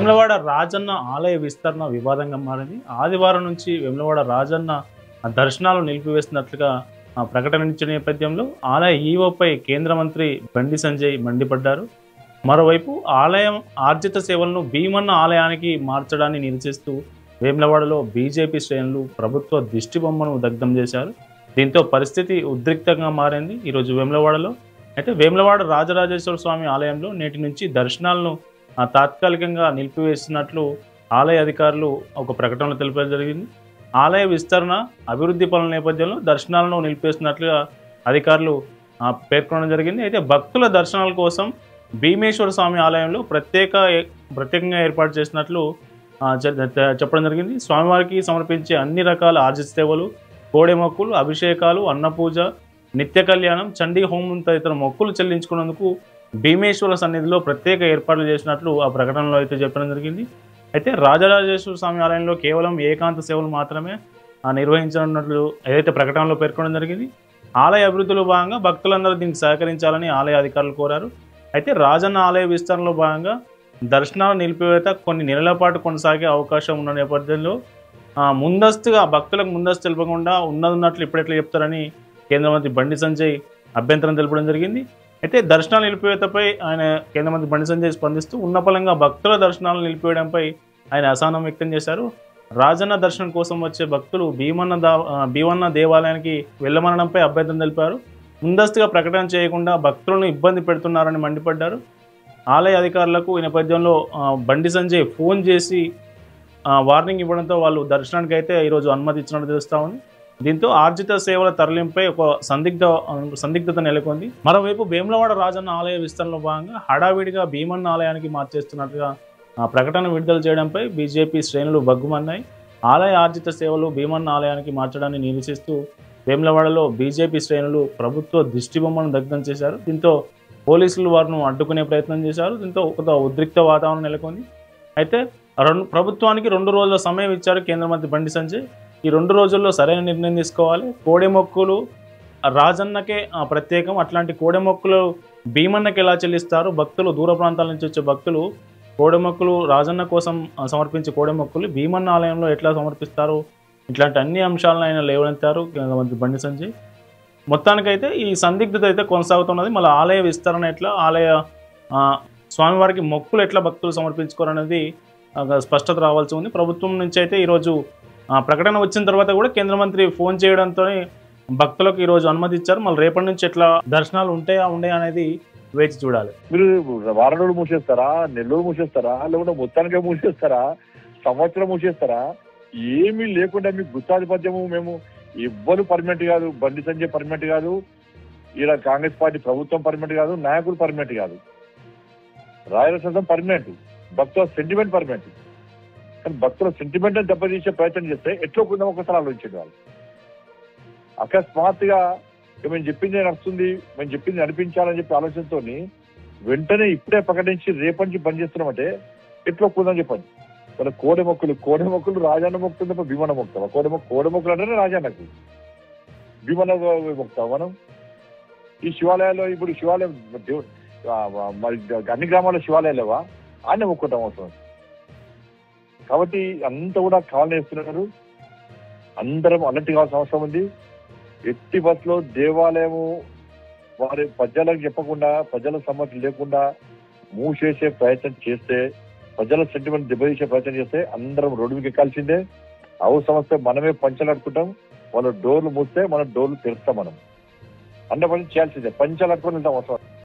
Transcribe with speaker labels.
Speaker 1: వేములవాడ రాజన్న ఆలయ విస్తరణ వివాదంగా మారింది. ఆదివారం నుంచి వేములవాడ రాజన్న దర్శనాలు నిలిపివేస్తున్నట్లుగా ప్రకటించిన నేపథ్యంలో ఆలయ ఈవోపై కేంద్ర మంత్రి బండి సంజయ్ మండిపడ్డారు. మరోవైపు ఆలయం ఆర్జిత సేవలను భీమన్న ఆలయానికి మార్చడాన్ని నిరసిస్తూ వేములవాడలో బీజేపీ శ్రేణులు ప్రభుత్వ దిష్టిబొమ్మను దగ్ధం చేశారు. దీంతో పరిస్థితి ఉద్రిక్తంగా మారింది. ఈరోజు వేములవాడలో అయితే వేములవాడ రాజరాజేశ్వర స్వామి ఆలయంలో నేటి నుంచి దర్శనాలను తాత్కాలికంగా నిలిపివేస్తున్నట్లు ఆలయ అధికారులు ఒక ప్రకటనలో తెలిపడం జరిగింది. ఆలయ విస్తరణ అభివృద్ధి పనుల నేపథ్యంలో దర్శనాలను నిలిపేస్తున్నట్లుగా అధికారులు పేర్కొనడం జరిగింది. అయితే భక్తుల దర్శనాల కోసం భీమేశ్వర స్వామి ఆలయంలో ప్రత్యేకంగా ఏర్పాటు చేసినట్లు చెప్పడం జరిగింది. స్వామివారికి సమర్పించే అన్ని రకాల ఆర్జిత సేవలు, కోడె మొక్కులు, అభిషేకాలు, అన్నపూజ, నిత్య కళ్యాణం, చండీ హోమం తదితర మొక్కులు చెల్లించుకున్నందుకు భీమేశ్వర సన్నిధిలో ప్రత్యేక ఏర్పాట్లు చేసినట్లు ఆ ప్రకటనలో అయితే చెప్పడం జరిగింది. అయితే రాజరాజేశ్వర స్వామి ఆలయంలో కేవలం ఏకాంత సేవలు మాత్రమే నిర్వహించనున్నట్లు ఏదైతే ప్రకటనలో పేర్కొనడం జరిగింది. ఆలయ అభివృద్ధిలో భాగంగా భక్తులందరూ దీనికి సహకరించాలని ఆలయ అధికారులు కోరారు. అయితే రాజన్న ఆలయ విస్తరణలో భాగంగా దర్శనాల నిలిపివేత కొన్ని నెలల పాటు కొనసాగే అవకాశం ఉన్న నేపథ్యంలో ముందస్తుగా భక్తులకు ముందస్తు తెలపకుండా ఉన్నట్లు ఇప్పుడెట్లా చెప్తారని కేంద్ర మంత్రి బండి సంజయ్ అభ్యంతరం తెలపడం జరిగింది. అయితే దర్శనాల నిలిపివేతపై ఆయన కేంద్ర మంత్రి బండి సంజయ్ స్పందిస్తూ ఉన్నపలంగా భక్తుల దర్శనాలను నిలిపివేయడంపై ఆయన అసహనం వ్యక్తం చేశారు. రాజన్న దర్శనం కోసం వచ్చే భక్తులు భీమన్న దేవాలయానికి వెళ్ళమనడంపై అభ్యంతరం తెలిపారు. ముందస్తుగా ప్రకటన చేయకుండా భక్తులను ఇబ్బంది పెడుతున్నారని మండిపడ్డారు. ఆలయ అధికారులకు ఈ నేపథ్యంలో బండి సంజయ్ ఫోన్ చేసి వార్నింగ్ ఇవ్వడంతో వాళ్ళు దర్శనానికి అయితే ఈరోజు అనుమతి ఇచ్చినట్టు తెలుస్తా ఉంది. దీంతో ఆర్జిత సేవల తరలింపై ఒక సందిగ్ధత నెలకొంది. మరోవైపు వేములవాడ రాజన్న ఆలయ విస్తరణలో భాగంగా హడావిడిగా భీమన్న ఆలయానికి మార్చేస్తున్నట్టుగా ప్రకటన విడుదల చేయడంపై బీజేపీ శ్రేణులు బగ్గుమన్నాయి. ఆలయ ఆర్జిత సేవలు భీమన్న ఆలయానికి మార్చడాన్ని నిరసిస్తూ వేములవాడలో బీజేపీ శ్రేణులు ప్రభుత్వ దిష్టిబొమ్మను దగ్ధం చేశారు. దీంతో పోలీసులు వారిని అడ్డుకునే ప్రయత్నం చేశారు. దీంతో ఒక ఉద్రిక్త వాతావరణం నెలకొంది. అయితే ప్రభుత్వానికి 2 రోజుల సమయం ఇచ్చారు కేంద్ర మంత్రి బండి సంజయ్. ఈ 2 రోజుల్లో సరైన నిర్ణయం తీసుకోవాలి. కోడె మొక్కులు రాజన్నకే ప్రత్యేకం. అట్లాంటి కోడె మొక్కులు భీమన్నకి ఎలా చెల్లిస్తారు? భక్తులు దూర ప్రాంతాల నుంచి వచ్చే భక్తులు కోడె మొక్కులు రాజన్న కోసం సమర్పించే కోడె మొక్కులు భీమన్న ఆలయంలో ఎట్లా సమర్పిస్తారు? ఇట్లాంటి అన్ని అంశాలను ఆయన లేవనెత్తారు కేంద్ర మంత్రి బండి సంజయ్. మొత్తానికైతే ఈ సందిగ్ధత అయితే కొనసాగుతున్నది. మళ్ళీ ఆలయ విస్తరణ ఎట్లా, ఆలయ స్వామివారికి మొక్కులు ఎట్లా భక్తులు సమర్పించుకోరనేది స్పష్టత రావాల్సి ఉంది. ప్రభుత్వం నుంచి అయితే ఈరోజు ప్రకటన వచ్చిన తర్వాత కూడా కేంద్ర మంత్రి ఫోన్ చేయడంతో భక్తులకు ఈరోజు అనుమతి ఇచ్చారు. మళ్ళీ రేపటి నుంచి ఎట్లా దర్శనాలు ఉండయా అనేది వేచి చూడాలి.
Speaker 2: మీరు వారం రోజులు మూసేస్తారా, నెల్లూరు మూసేస్తారా, లేకుంటే మొత్తానికే మూసేస్తారా, సంవత్సరం మూసేస్తారా? ఏమీ లేకుండా మీకు గుత్తాధిపత్యము మేము ఎవ్వరు పర్మనెంట్ కాదు. బండి సంజయ్ పర్మనెంట్ కాదు, ఇలా కాంగ్రెస్ పార్టీ ప్రభుత్వం పర్మనెంట్ కాదు, నాయకులు పర్మనెంట్ కాదు. రాయలసీమ పర్మనెంట్, భక్తుల సెంటిమెంట్ పర్మనెంట్. కానీ భక్తుల సెంటిమెంట్ దెబ్బతీసే ప్రయత్నం చేస్తే ఎట్లా కొందాం ఒకసారి ఆలోచించే వాళ్ళు. అకస్మాత్తుగా మేము చెప్పింది నడుస్తుంది, మేము చెప్పింది నడిపించాలని చెప్పి ఆలోచనతో వెంటనే ఇప్పుడే ప్రకటించి రేపటి నుంచి బంద్ చేస్తున్నామంటే ఎట్లా కొందాం చెప్పండి. మన కోడె మొక్కులు రాజన్న మొక్కుతుంది తప్ప భీమన్న మొక్కుతావా? కోడె మొక్కులు అంటేనే రాజన్నకు, భీమన్న మొక్కుతావా మనం? ఈ శివాలయాల్లో ఇప్పుడు శివాలయం మరి అన్ని గ్రామాల్లో శివాలయాలు లేవా? ఆనే మొక్కుంటాం అవసరం. కాబట్టి అంతా కూడా కావాలని వేస్తున్నారు. అందరం అలర్ట్ కావాల్సిన అవసరం ఉంది. ఎట్టి బస్సులో దేవాలయము వారి ప్రజలకు చెప్పకుండా, ప్రజల సమ్మతి లేకుండా మూసేసే ప్రయత్నం చేస్తే, ప్రజల సెంటిమెంట్ దెబ్బతీసే ప్రయత్నం చేస్తే అందరం రోడ్డు మీకు ఎక్కాల్సిందే. అవసరం వస్తే మనమే పంచలు అడుకుంటాం. వాళ్ళ డోర్లు మూస్తే మనం డోర్లు తెరుస్తాం. మనం అన్న పని చేయాల్సిందే. పంచలు అడుకొని వెళ్తాం అవసరం.